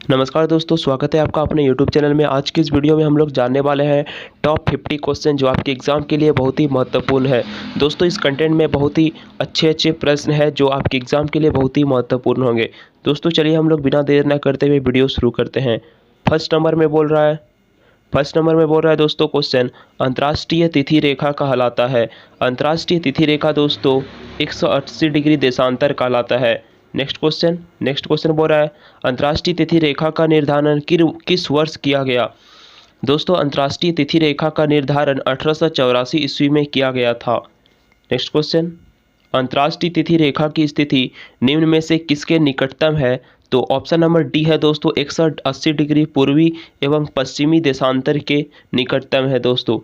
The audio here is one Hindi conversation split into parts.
नमस्कार दोस्तों, स्वागत है आपका अपने YouTube चैनल में। आज की इस वीडियो में हम लोग जानने वाले हैं टॉप 50 क्वेश्चन जो आपके एग्ज़ाम के लिए बहुत ही महत्वपूर्ण है। दोस्तों, इस कंटेंट में बहुत ही अच्छे प्रश्न हैं जो आपके एग्ज़ाम के लिए बहुत ही महत्वपूर्ण होंगे। दोस्तों, चलिए हम लोग बिना देर न करते हुए वीडियो शुरू करते हैं। फर्स्ट नंबर में बोल रहा है दोस्तों क्वेश्चन, अंतर्राष्ट्रीय तिथि रेखा कहलाता है। अंतर्राष्ट्रीय तिथि रेखा दोस्तों 180 डिग्री देशांतर कहलाता है। नेक्स्ट क्वेश्चन बोल रहा है, अंतर्राष्ट्रीय तिथि रेखा का निर्धारण किस वर्ष किया गया। दोस्तों, अंतर्राष्ट्रीय तिथि रेखा का निर्धारण 1884 ईस्वी में किया गया था। नेक्स्ट क्वेश्चन, अंतर्राष्ट्रीय तिथि रेखा की स्थिति निम्न में से किसके निकटतम है। तो ऑप्शन नंबर डी है दोस्तों 180 डिग्री पूर्वी एवं पश्चिमी देशांतर के निकटतम है दोस्तों।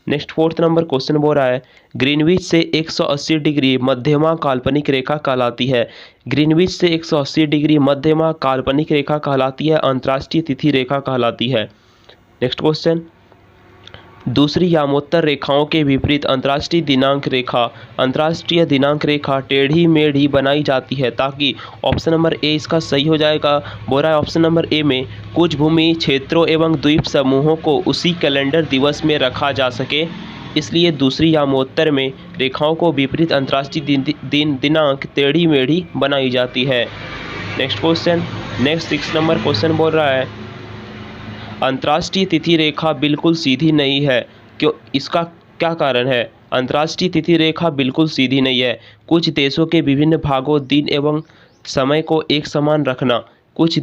नेक्स्ट फोर्थ नंबर क्वेश्चन बोल रहा है, ग्रीनविच से 180 डिग्री मध्यमा काल्पनिक रेखा कहलाती है। ग्रीनविच से 180 डिग्री मध्यमा काल्पनिक रेखा कहलाती है, अंतर्राष्ट्रीय तिथि रेखा कहलाती है। नेक्स्ट क्वेश्चन, दूसरी यामोत्तर रेखाओं के विपरीत अंतर्राष्ट्रीय दिनांक रेखा टेढ़ी मेढ़ी बनाई जाती है ताकि ऑप्शन नंबर ए इसका सही हो जाएगा। बोल रहा है ऑप्शन नंबर ए में कुछ भूमि क्षेत्रों एवं द्वीप समूहों को उसी कैलेंडर दिवस में रखा जा सके, इसलिए दूसरी यामोत्तर में रेखाओं को विपरीत अंतर्राष्ट्रीय दिनांक टेढ़ी मेढ़ी बनाई जाती है। नेक्स्ट 6 नंबर क्वेश्चन बोल रहा है, अंतर्राष्ट्रीय तिथि रेखा बिल्कुल सीधी नहीं है, क्यों, इसका क्या कारण है। अंतर्राष्ट्रीय तिथि रेखा बिल्कुल सीधी नहीं है। कुछ देशों के विभिन्न भागों दिन एवं समय को एक समान रखना, कुछ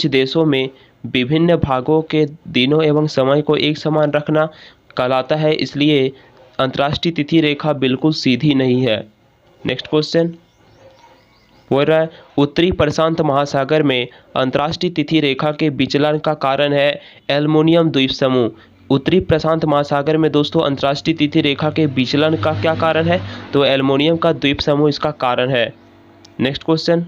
देशों में विभिन्न भागों के दिनों एवं समय को एक समान रखना कहलाता है, इसलिए अंतर्राष्ट्रीय तिथि रेखा बिल्कुल सीधी नहीं है। नेक्स्ट क्वेश्चन बोल रहा है, उत्तरी प्रशांत महासागर में अंतर्राष्ट्रीय तिथि रेखा के विचलन का कारण है एल्युमिनियम द्वीप समूह। उत्तरी प्रशांत महासागर में दोस्तों अंतर्राष्ट्रीय तिथि रेखा के विचलन का क्या कारण है, तो एल्युमिनियम का द्वीप समूह इसका कारण है। नेक्स्ट क्वेश्चन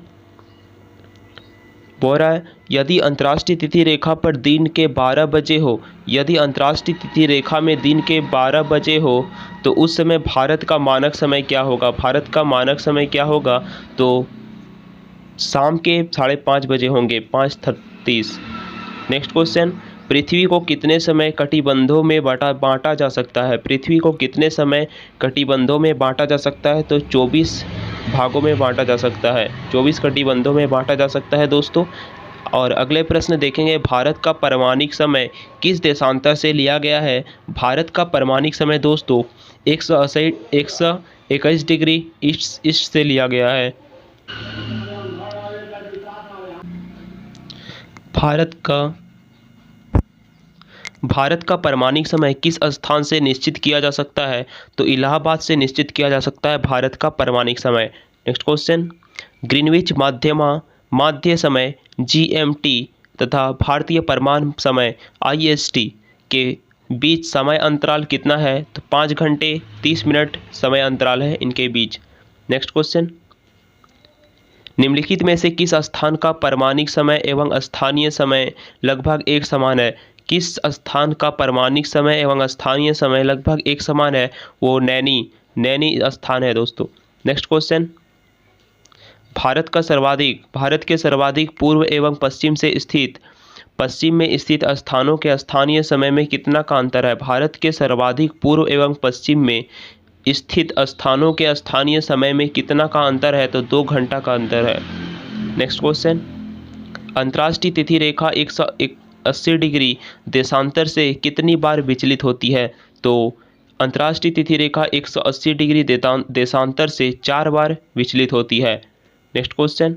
बोल रहा है, यदि अंतर्राष्ट्रीय तिथि रेखा पर दिन के 12 बजे हो, यदि अंतर्राष्ट्रीय तिथि रेखा में दिन के 12 बजे हो तो उस समय भारत का मानक समय क्या होगा। भारत का मानक समय क्या होगा, तो शाम के 5:30 बजे होंगे, 5:30। नेक्स्ट क्वेश्चन, पृथ्वी को कितने समय कटिबंधों में बांटा जा सकता है। पृथ्वी को कितने समय कटिबंधों में बांटा जा सकता है, तो 24 भागों में बांटा जा सकता है, 24 कटिबंधों में बांटा जा सकता है दोस्तों। और अगले प्रश्न देखेंगे, भारत का परमाणिक समय किस देशांतर से लिया गया है। भारत का परमाणिक समय दोस्तों 121 डिग्री ईस्ट से लिया गया है। भारत का परमाणिक समय किस स्थान से निश्चित किया जा सकता है, तो इलाहाबाद से निश्चित किया जा सकता है भारत का परमाणिक समय। नेक्स्ट क्वेश्चन, ग्रीनविच माध्य समय GMT तथा भारतीय परमाणु समय IST के बीच समय अंतराल कितना है, तो 5 घंटे 30 मिनट समय अंतराल है इनके बीच। नेक्स्ट क्वेश्चन, निम्नलिखित में से किस स्थान का परमाणिक समय एवं स्थानीय समय लगभग एक समान है। किस स्थान का परमाणिक समय एवं स्थानीय समय लगभग एक समान है, वो नैनी स्थान है दोस्तों। नेक्स्ट क्वेश्चन, भारत के सर्वाधिक पूर्व एवं पश्चिम में स्थित स्थानों के स्थानीय समय में कितना का अंतर है। भारत के सर्वाधिक पूर्व एवं पश्चिम में स्थित स्थानों के स्थानीय समय में कितना का अंतर है, तो 2 घंटा का अंतर है। नेक्स्ट क्वेश्चन, अंतर्राष्ट्रीय तिथि रेखा 180 डिग्री देशांतर से कितनी बार विचलित होती है, तो अंतर्राष्ट्रीय तिथि रेखा 180 डिग्री देशांतर से 4 बार विचलित होती है। नेक्स्ट क्वेश्चन,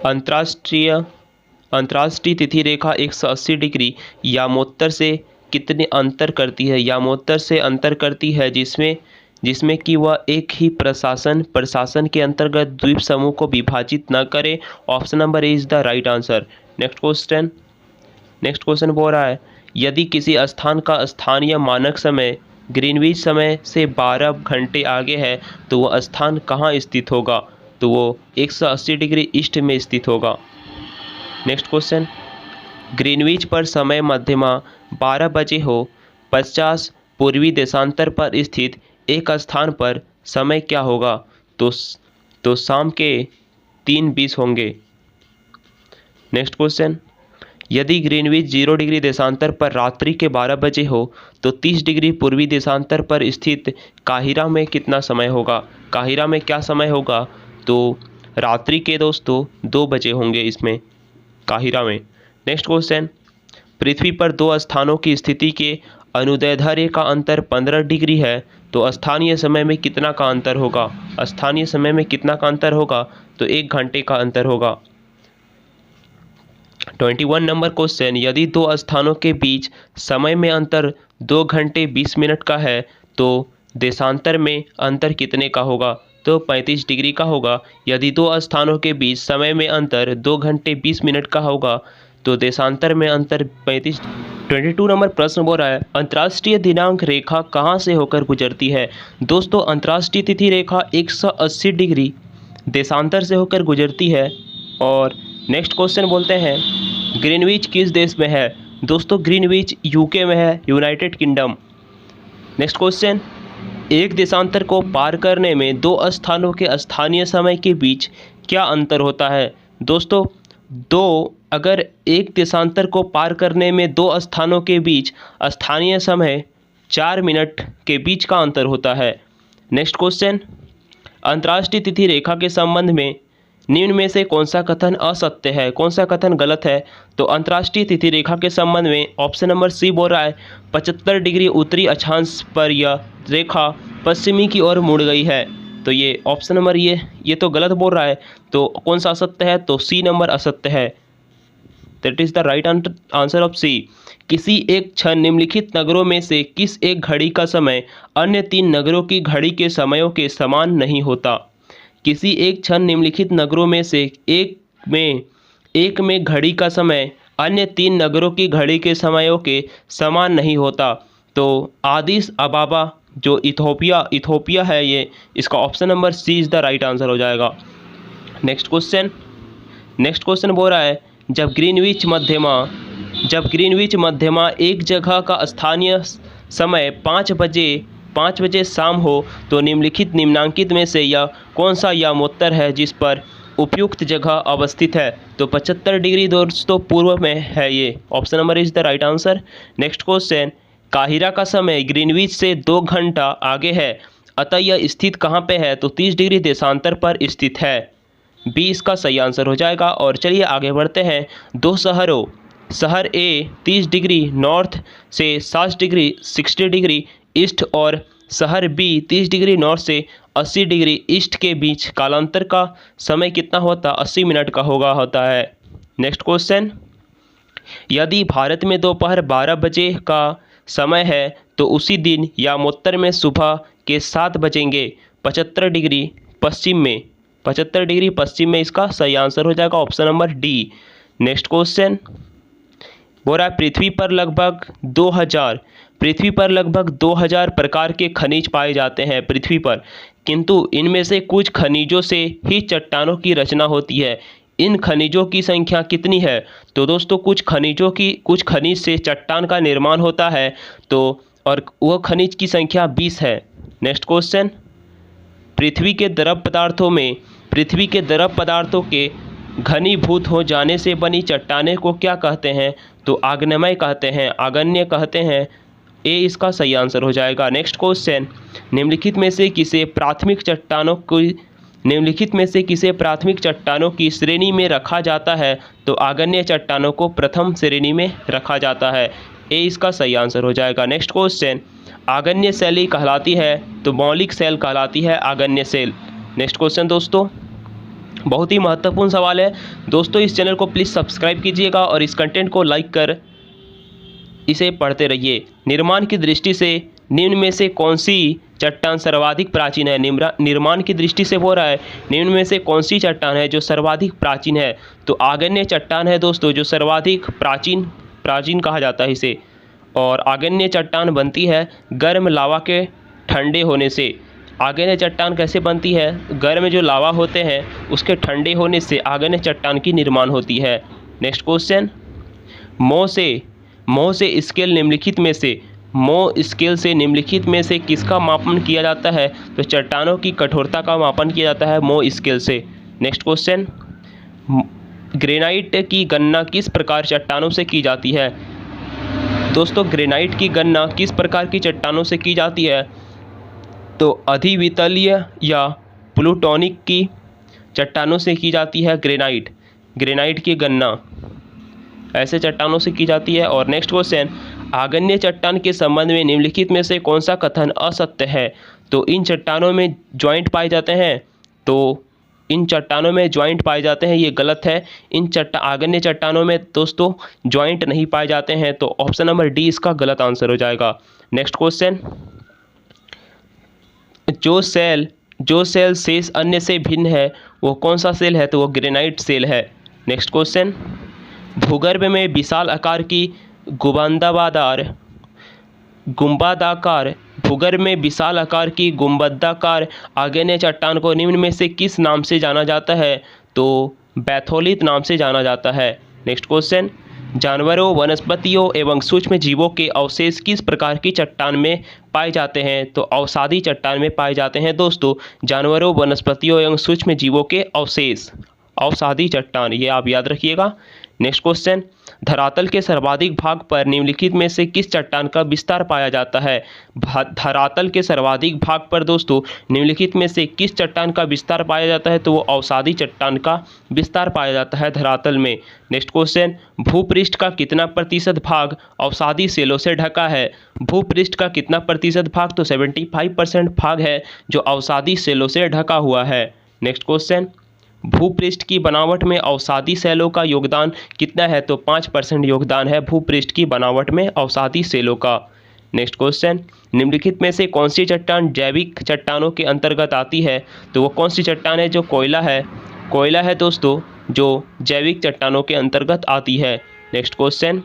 अंतर्राष्ट्रीय तिथि रेखा 180 डिग्री यामोत्तर से कितने अंतर करती है। यामोत्तर से अंतर करती है जिसमें कि वह एक ही प्रशासन के अंतर्गत द्वीप समूह को विभाजित न करे। Option number A is the right answer. Next question बोल रहा है, यदि किसी स्थान का स्थानीय मानक समय ग्रीनविच समय से 12 घंटे आगे है तो वह स्थान कहाँ स्थित होगा, तो वो 180 डिग्री ईस्ट में स्थित होगा। नेक्स्ट क्वेश्चन, ग्रीनविच पर समय मध्यमा 12 बजे हो 50 पूर्वी देशांतर पर स्थित एक स्थान पर समय क्या होगा, तो शाम के 3:20 होंगे। नेक्स्ट क्वेश्चन, यदि ग्रीनविच 0 डिग्री देशांतर पर रात्रि के 12 बजे हो तो 30 डिग्री पूर्वी देशांतर पर स्थित काहिरा में कितना समय होगा? काहिरा में क्या समय होगा? तो रात्रि के दोस्तों 2 बजे होंगे इसमें, काहिरा में। नेक्स्ट क्वेश्चन, पृथ्वी पर दो स्थानों की स्थिति के अनुदैर्ध्य का अंतर 15 डिग्री है तो स्थानीय समय में कितना का अंतर होगा? स्थानीय समय में कितना का अंतर होगा? तो 1 घंटे का अंतर होगा। 21 नंबर क्वेश्चन, यदि दो स्थानों के बीच समय में अंतर 2 घंटे 20 मिनट का है तो देशांतर में अंतर कितने का होगा? तो 35 डिग्री का होगा। यदि दो स्थानों के बीच समय में अंतर 2 घंटे 20 मिनट का होगा तो देशांतर में अंतर 35। 22 नंबर प्रश्न बोल रहा है, अंतर्राष्ट्रीय दिनांक रेखा कहाँ से होकर गुजरती है? दोस्तों अंतर्राष्ट्रीय तिथि रेखा 180 डिग्री देशांतर से होकर गुजरती है। और नेक्स्ट क्वेश्चन बोलते हैं, ग्रीनविच किस देश में है? दोस्तों ग्रीनविच यूके में है, यूनाइटेड किंगडम। नेक्स्ट क्वेश्चन, एक देशांतर को पार करने में दो स्थानों के स्थानीय समय के बीच क्या अंतर होता है? दोस्तों अगर एक देशांतर को पार करने में दो स्थानों के बीच स्थानीय समय 4 मिनट के बीच का अंतर होता है। नेक्स्ट क्वेश्चन, अंतर्राष्ट्रीय तिथि रेखा के संबंध में निम्न में से कौन सा कथन असत्य है, कौन सा कथन गलत है? तो अंतर्राष्ट्रीय तिथि रेखा के संबंध में ऑप्शन नंबर सी बोल रहा है 75 डिग्री उत्तरी अक्षांश पर यह रेखा पश्चिमी की ओर मुड़ गई है। तो ये ऑप्शन नंबर ये तो गलत बोल रहा है। तो कौन सा असत्य है? तो सी नंबर असत्य है। That is the right answer of C. किसी एक क्षण निम्नलिखित नगरों में से किस एक घड़ी का समय अन्य 3 नगरों की घड़ी के समयों के समान नहीं होता? किसी एक क्षण निम्नलिखित नगरों में से एक में घड़ी का समय अन्य 3 नगरों की घड़ी के समयों के समान नहीं होता। तो आदिस अबाबा जो इथोपिया है, ये इसका option number C is the right answer हो जाएगा। नेक्स्ट क्वेश्चन बोल रहा है, जब ग्रीनविच मध्यमा एक जगह का स्थानीय समय 5 बजे शाम हो तो निम्नांकित में से यह कौन सा यामोत्तर है जिस पर उपयुक्त जगह अवस्थित है? तो 75 डिग्री दोस्तों पूर्व में है, ये option number is the right answer. Next question, Cairo का समय ग्रीनविच से 2 घंटा आगे है, अतः यह स्थित कहाँ पे है? तो 30 डिग्री देशांतर पर स्थित है। बी इसका सही आंसर हो जाएगा। और चलिए आगे बढ़ते हैं। दो शहरों, शहर ए 30 डिग्री नॉर्थ से 60 डिग्री ईस्ट और शहर बी 30 डिग्री नॉर्थ से 80 डिग्री ईस्ट के बीच कालांतर का समय कितना होता? 80 मिनट का होता है। नेक्स्ट क्वेश्चन, यदि भारत में दोपहर 12 बजे का समय है तो उसी दिन यामोत्तर में सुबह के 7 बजेंगे 75 डिग्री पश्चिम में इसका सही आंसर हो जाएगा, option number D. Next question बोल रहा है, पृथ्वी पर लगभग 2000 प्रकार के खनिज पाए जाते हैं पृथ्वी पर, किंतु इनमें से कुछ खनिजों से ही चट्टानों की रचना होती है। इन खनिजों की संख्या कितनी है? तो दोस्तों कुछ खनिज से चट्टान का निर्माण होता है, तो और वह खनिज की संख्या 20 है। नेक्स्ट क्वेश्चन, पृथ्वी के द्रव पदार्थों के घनीभूत हो जाने से बनी चट्टाने को क्या कहते हैं? तो आग्नेय कहते हैं। ए इसका सही आंसर हो जाएगा। नेक्स्ट क्वेश्चन, निम्नलिखित में से किसे प्राथमिक चट्टानों की श्रेणी में रखा जाता है? तो आग्नेय चट्टानों को प्रथम श्रेणी में रखा जाता है। ए इसका सही आंसर हो जाएगा। नेक्स्ट क्वेश्चन, आग्नेय शैली कहलाती है तो मौलिक सेल कहलाती है आग्नेय सेल। नेक्स्ट क्वेश्चन दोस्तों बहुत ही महत्वपूर्ण सवाल है दोस्तों, इस चैनल को प्लीज़ सब्सक्राइब कीजिएगा और इस कंटेंट को लाइक कर इसे पढ़ते रहिए। निर्माण की दृष्टि से निम्न में से कौन सी चट्टान सर्वाधिक प्राचीन है? निर्माण की दृष्टि से हो रहा है, निम्न में से कौन सी चट्टान है जो सर्वाधिक प्राचीन है? तो आग्नेय चट्टान है दोस्तों जो सर्वाधिक प्राचीन कहा जाता है इसे। और आग्नेय चट्टान बनती है गर्म लावा के ठंडे होने से। आग्नेय चट्टान कैसे बनती है? गर्म जो लावा होते हैं उसके ठंडे होने से आग्नेय चट्टान की निर्माण होती है। नेक्स्ट क्वेश्चन, मोह स्केल से निम्नलिखित में से किसका मापन किया जाता है? तो चट्टानों की कठोरता का मापन किया जाता है मोह स्केल से। नेक्स्ट क्वेश्चन, ग्रेनाइट की गणना किस प्रकार चट्टानों से की जाती है? दोस्तों ग्रेनाइट की गणना किस प्रकार की चट्टानों से की जाती है? तो अधिवितलीय या प्लूटोनिक की चट्टानों से की जाती है ग्रेनाइट की गणना ऐसे चट्टानों से की जाती है। और नेक्स्ट क्वेश्चन, आग्नेय चट्टान के संबंध में निम्नलिखित में से कौन सा कथन असत्य है? तो इन चट्टानों में जॉइंट पाए जाते हैं, तो इन चट्टानों में जॉइंट पाए जाते हैं, ये गलत है। इन आग्नेय चट्टानों में दोस्तों जॉइंट नहीं पाए जाते हैं, तो ऑप्शन नंबर डी इसका गलत आंसर हो जाएगा। नेक्स्ट क्वेश्चन, जो सेल शेष अन्य से भिन्न है वो कौन सा सेल है? तो वो ग्रेनाइट सेल है। नेक्स्ट क्वेश्चन, भूगर्भ में विशाल आकार की गुंबदाकार आग्नेय चट्टान को निम्न में से किस नाम से जाना जाता है? तो बैथोलिथ नाम से जाना जाता है। नेक्स्ट क्वेश्चन, जानवरों, वनस्पतियों एवं सूक्ष्म जीवों के अवशेष किस प्रकार की चट्टान में पाए जाते हैं? तो अवसादी चट्टान में पाए जाते हैं दोस्तों जानवरों, वनस्पतियों एवं सूक्ष्म जीवों के अवशेष, अवसादी चट्टान, ये आप याद रखिएगा। नेक्स्ट क्वेश्चन, धरातल के सर्वाधिक भाग पर निम्नलिखित में से किस चट्टान का विस्तार पाया जाता है? धरातल के सर्वाधिक भाग पर दोस्तों निम्नलिखित में से किस चट्टान का विस्तार पाया जाता है? तो वो अवसादी चट्टान का विस्तार पाया जाता है धरातल में। नेक्स्ट क्वेश्चन, भूपृष्ठ का कितना प्रतिशत भाग अवसादी सेलों से ढका है? भूपृष्ठ का कितना प्रतिशत भाग? तो 75% भाग है जो अवसादी सेलों से ढका हुआ है। नेक्स्ट क्वेश्चन, भूपृष्ठ की बनावट में अवसादी सेलों का योगदान कितना है? तो 5% योगदान है भूपृष्ठ की बनावट में अवसादी सेलों का। नेक्स्ट क्वेश्चन, निम्नलिखित में से कौन सी चट्टान जैविक चट्टानों के अंतर्गत आती है? तो वो कौन सी चट्टान है? जो कोयला है दोस्तों, जो जैविक चट्टानों के अंतर्गत आती है। नेक्स्ट क्वेश्चन,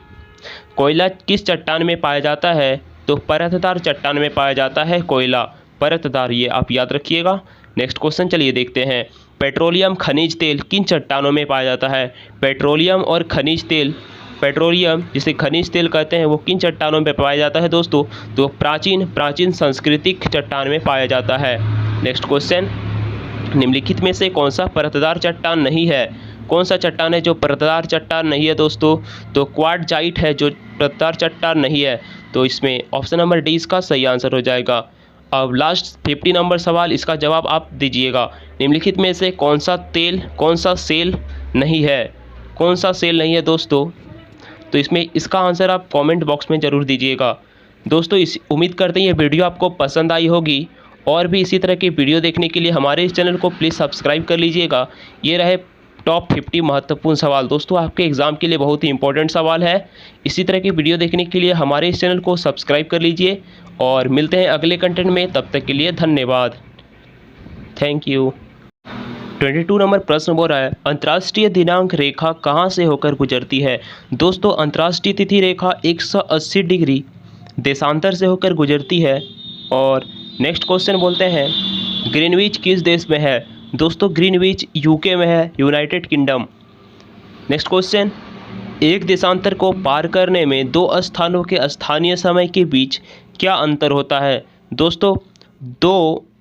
कोयला किस चट्टान में पाया जाता है? तो परतदार चट्टान में पाया जाता है कोयला, परतदार, ये आप याद रखिएगा। नेक्स्ट क्वेश्चन चलिए देखते हैं, पेट्रोलियम खनिज तेल किन चट्टानों में पाया जाता है? पेट्रोलियम और खनिज तेल, पेट्रोलियम जिसे खनिज तेल कहते हैं वो किन चट्टानों में पाया जाता है दोस्तों? तो प्राचीन सांस्कृतिक चट्टान में पाया जाता है। नेक्स्ट क्वेश्चन, निम्नलिखित में से कौन सा परतदार चट्टान नहीं है? कौन सा चट्टान है जो परतदार चट्टान नहीं है दोस्तों? तो क्वार्टजाइट है जो परतदार चट्टान नहीं है, तो इसमें ऑप्शन नंबर डी इसका सही आंसर हो जाएगा। अब लास्ट 50 नंबर सवाल, इसका जवाब आप दीजिएगा। निम्नलिखित में से कौन सा सेल नहीं है? कौन सा सेल नहीं है दोस्तों? तो इसमें इसका आंसर आप कमेंट बॉक्स में ज़रूर दीजिएगा। दोस्तों उम्मीद करते हैं ये वीडियो आपको पसंद आई होगी, और भी इसी तरह की वीडियो देखने के लिए हमारे इस चैनल को प्लीज़ सब्सक्राइब कर लीजिएगा। ये रहे टॉप 50 महत्वपूर्ण सवाल। दोस्तों आपके एग्ज़ाम के लिए बहुत ही इंपॉर्टेंट सवाल है। इसी तरह की वीडियो देखने के लिए हमारे इस चैनल को सब्सक्राइब कर लीजिए, और मिलते हैं अगले कंटेंट में। तब तक के लिए धन्यवाद, थैंक यू। 22 नंबर प्रश्न बोल रहा है, अंतर्राष्ट्रीय दिनांक रेखा कहाँ से होकर गुजरती है? दोस्तों अंतर्राष्ट्रीय तिथि रेखा 180 डिग्री देशांतर से होकर गुजरती है। और नेक्स्ट क्वेश्चन बोलते हैं, ग्रीनविच किस देश में है? दोस्तों ग्रीनविच यूके में है, यूनाइटेड किंगडम। नेक्स्ट क्वेश्चन, एक देशांतर को पार करने में दो स्थानों के स्थानीय समय के बीच क्या अंतर होता है? दोस्तों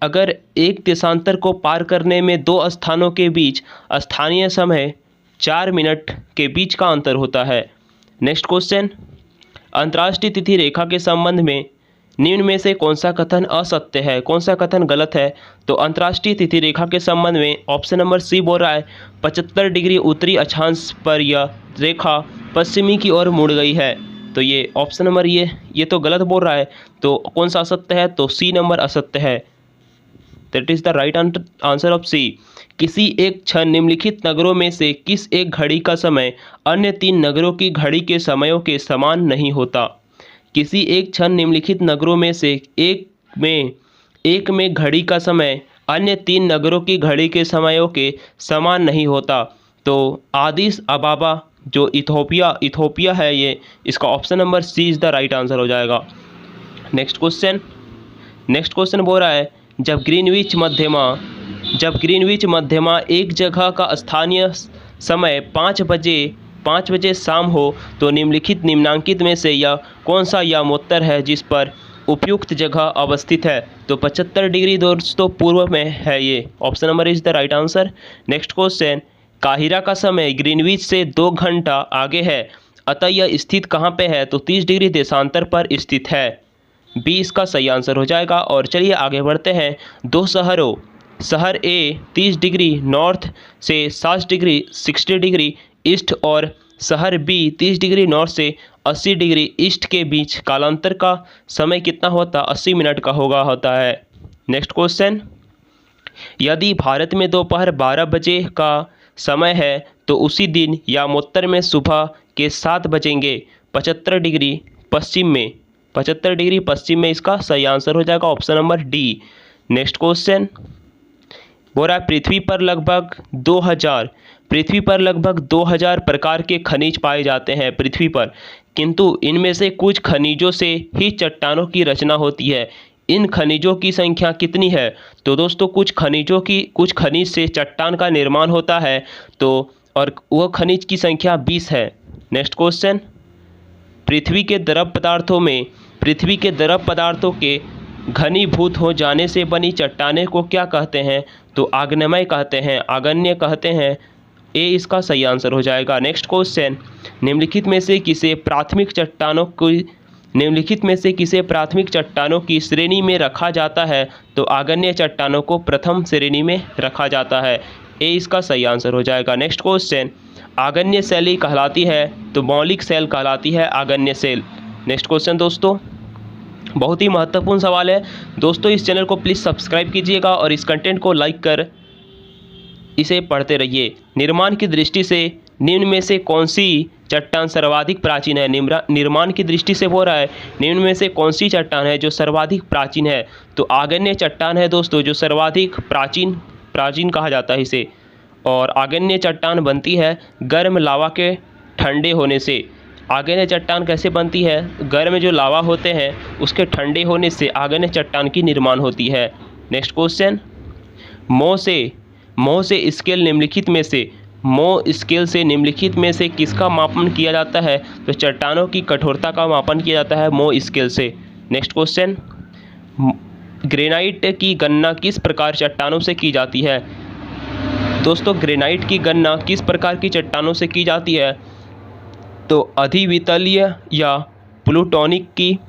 अगर एक देशांतर को पार करने में दो स्थानों के बीच स्थानीय समय 4 मिनट के बीच का अंतर होता है। नेक्स्ट क्वेश्चन, अंतर्राष्ट्रीय तिथि रेखा के संबंध में निम्न में से कौन सा कथन असत्य है? कौन सा कथन गलत है? तो अंतर्राष्ट्रीय तिथि रेखा के संबंध में ऑप्शन नंबर सी बोल रहा है 75 डिग्री उत्तरी अक्षांश पर यह रेखा पश्चिमी की ओर मुड़ गई है। तो ये ऑप्शन नंबर ये तो गलत बोल रहा है, तो कौन सा असत्य है? तो सी नंबर असत्य है। That is the right answer of C. किसी एक क्षण निम्नलिखित नगरों में से किस एक घड़ी का समय अन्य 3 नगरों की घड़ी के समयों के समान नहीं होता? किसी एक क्षण निम्नलिखित नगरों में से एक में घड़ी का समय अन्य 3 नगरों की घड़ी के समयों के समान नहीं होता। तो आदिस अबाबा जो इथोपिया है, ये इसका option number C is the right answer हो जाएगा। नेक्स्ट क्वेश्चन बोल रहा है, जब ग्रीनविच मध्यमा एक जगह का स्थानीय समय 5 बजे शाम हो तो निम्नांकित में से यह कौन सा यामोत्तर है जिस पर उपयुक्त जगह अवस्थित है? तो 75 डिग्री दोस्तों पूर्व में है ये। Option number is the right answer. Next question, Cairo का समय ग्रीनविच से 2 घंटा आगे है, अतः यह स्थित कहाँ पे है? तो 30 डिग्री देशांतर पर स्थित है। बी इसका सही आंसर हो जाएगा। और चलिए आगे बढ़ते हैं। दो शहरों, शहर ए 30 डिग्री नॉर्थ से 60 डिग्री ईस्ट और शहर बी 30 डिग्री नॉर्थ से 80 डिग्री ईस्ट के बीच कालांतर का समय कितना होता? 80 मिनट का होता है। नेक्स्ट क्वेश्चन, यदि भारत में दोपहर 12 बजे का समय है तो उसी दिन यामोत्तर में सुबह के 7 बजेंगे 75 डिग्री पश्चिम में। 75 डिग्री पश्चिम में इसका सही आंसर हो जाएगा। Option number D. Next question बोल रहा है पृथ्वी पर लगभग 2000 प्रकार के खनिज पाए जाते हैं पृथ्वी पर, किंतु इनमें से कुछ खनिजों से ही चट्टानों की रचना होती है। इन खनिजों की संख्या कितनी है? तो दोस्तों कुछ खनिज से चट्टान का निर्माण होता है, तो और वह खनिज की संख्या 20 है। नेक्स्ट क्वेश्चन, पृथ्वी के द्रव पदार्थों के घनीभूत हो जाने से बनी चट्टाने को क्या कहते हैं? तो आग्नेय कहते हैं। ए इसका सही आंसर हो जाएगा। नेक्स्ट क्वेश्चन, निम्नलिखित में से किसे प्राथमिक चट्टानों की श्रेणी में रखा जाता है? तो आग्नेय चट्टानों को प्रथम श्रेणी में रखा जाता है। ए इसका सही आंसर हो जाएगा। नेक्स्ट क्वेश्चन, आग्नेय शैली कहलाती है तो मौलिक शैल कहलाती है आग्नेय शैल। नेक्स्ट क्वेश्चन दोस्तों बहुत ही महत्वपूर्ण सवाल है दोस्तों, इस चैनल को प्लीज़ सब्सक्राइब कीजिएगा और इस कंटेंट को लाइक कर इसे पढ़ते रहिए। निर्माण की दृष्टि से निम्न में से कौन सी चट्टान सर्वाधिक प्राचीन है? निर्माण की दृष्टि से हो रहा है निम्न में से कौन सी चट्टान है जो सर्वाधिक प्राचीन है? तो आग्नेय चट्टान है दोस्तों जो सर्वाधिक प्राचीन कहा जाता है इसे। और आग्नेय चट्टान बनती है गर्म लावा के ठंडे होने से। आग्नेय चट्टान कैसे बनती है? गर्म जो लावा होते हैं उसके ठंडे होने से आग्नेय चट्टान की निर्माण होती है। नेक्स्ट क्वेश्चन, मोह से स्केल से निम्नलिखित में से किसका मापन किया जाता है? तो चट्टानों की कठोरता का मापन किया जाता है मोह स्केल से। नेक्स्ट क्वेश्चन, ग्रेनाइट की गणना किस प्रकार चट्टानों से की जाती है? दोस्तों ग्रेनाइट की गणना किस प्रकार की चट्टानों से की जाती है? तो अधिवितलीय या प्लूटोनिक की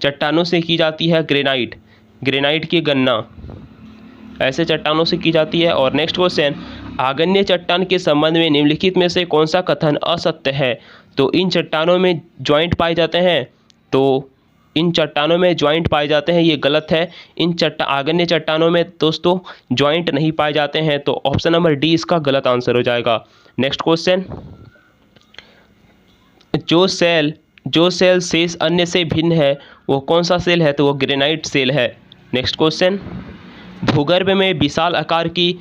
चट्टानों से की जाती है ग्रेनाइट की गणना ऐसे चट्टानों से की जाती है। और नेक्स्ट क्वेश्चन, आग्नेय चट्टान के संबंध में निम्नलिखित में से कौन सा कथन असत्य है? तो इन चट्टानों में जॉइंट पाए जाते हैं, ये गलत है। आग्नेय चट्टानों में दोस्तों जॉइंट नहीं पाए जाते हैं, तो ऑप्शन नंबर डी इसका गलत आंसर हो जाएगा। नेक्स्ट क्वेश्चन, जो सेल शेष अन्य से भिन्न है वो कौन सा सेल है? तो वो ग्रेनाइट सेल है। नेक्स्ट क्वेश्चन, भूगर्भ में विशाल आकार की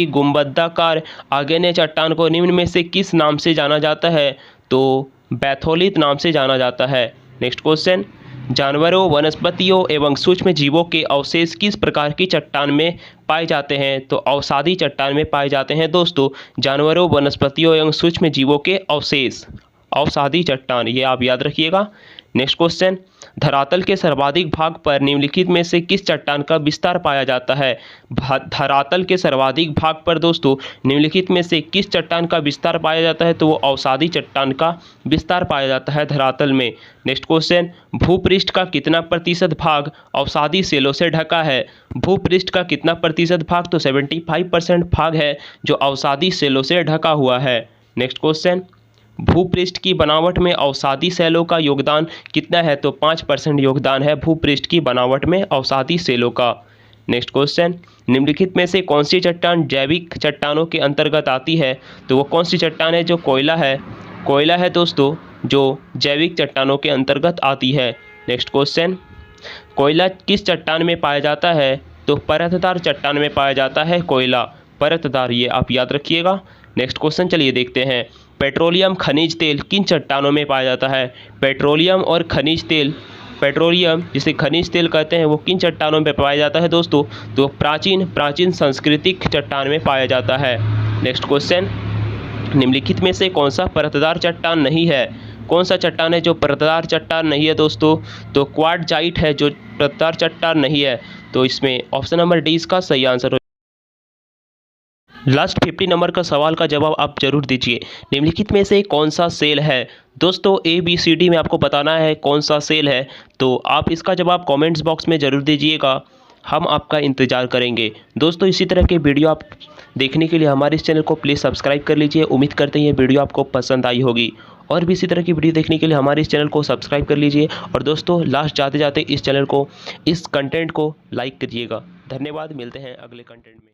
गुंबदाकार आग्नेय चट्टान को निम्न में से किस नाम से जाना जाता है? तो बैथोलिथ नाम से जाना जाता है। नेक्स्ट क्वेश्चन, जानवरों, वनस्पतियों एवं सूक्ष्म जीवों के अवशेष किस प्रकार की चट्टान में पाए जाते हैं? तो अवसादी चट्टान में पाए जाते हैं दोस्तों जानवरों, वनस्पतियों एवं सूक्ष्म जीवों के अवशेष, अवसादी चट्टान, ये आप याद रखिएगा। नेक्स्ट क्वेश्चन, धरातल के सर्वाधिक भाग पर निम्नलिखित में से किस चट्टान का विस्तार पाया जाता है? धरातल के सर्वाधिक भाग पर दोस्तों निम्नलिखित में से किस चट्टान का विस्तार पाया जाता है? तो वो अवसादी चट्टान का विस्तार पाया जाता है धरातल में। नेक्स्ट क्वेश्चन, भूपृष्ठ का कितना प्रतिशत भाग अवसादी सेलों से ढका है? भूपृष्ठ का कितना प्रतिशत भाग? तो 75% भाग है जो अवसादी सेलों से ढका हुआ है। नेक्स्ट क्वेश्चन, भूपृष्ठ की बनावट में अवसादी सेलों का योगदान कितना है? तो 5% योगदान है भूपृष्ठ की बनावट में अवसादी सेलों का। नेक्स्ट क्वेश्चन, निम्नलिखित में से कौन सी चट्टान जैविक चट्टानों के अंतर्गत आती है? तो वो कौन सी चट्टान है? जो कोयला है दोस्तों जो जैविक चट्टानों के अंतर्गत आती है। नेक्स्ट क्वेश्चन, कोयला किस चट्टान में पाया जाता है? तो परतदार चट्टान में पाया जाता है कोयला, परतदार, ये आप याद रखिएगा। नेक्स्ट क्वेश्चन चलिए देखते हैं, पेट्रोलियम खनिज तेल किन चट्टानों में पाया जाता है? पेट्रोलियम जिसे खनिज तेल कहते हैं वो किन चट्टानों में पाया जाता है दोस्तों? तो प्राचीन सांस्कृतिक चट्टान में पाया जाता है। नेक्स्ट क्वेश्चन, निम्नलिखित में से कौन सा परतदार चट्टान नहीं है? कौन सा चट्टान है जो परतदार चट्टान नहीं है दोस्तों? तो क्वार्टजाइट है जो परतदार चट्टान नहीं है। तो इसमें ऑप्शन नंबर डी इसका सही आंसर हो। लास्ट 50 नंबर का सवाल का जवाब आप जरूर दीजिए। निम्नलिखित में से कौन सा सेल है? दोस्तों ABCD में आपको बताना है कौन सा सेल है, तो आप इसका जवाब कमेंट्स बॉक्स में ज़रूर दीजिएगा, हम आपका इंतज़ार करेंगे। दोस्तों इसी तरह के वीडियो आप देखने के लिए हमारे इस चैनल को प्लीज़ सब्सक्राइब कर लीजिए। उम्मीद करते हैं ये वीडियो आपको पसंद आई होगी, और भी इसी तरह की वीडियो देखने के लिए हमारे इस चैनल को सब्सक्राइब कर लीजिए। और दोस्तों लास्ट जाते जाते इस चैनल को, इस कंटेंट को लाइक करिएगा। धन्यवाद, मिलते हैं अगले कंटेंट में।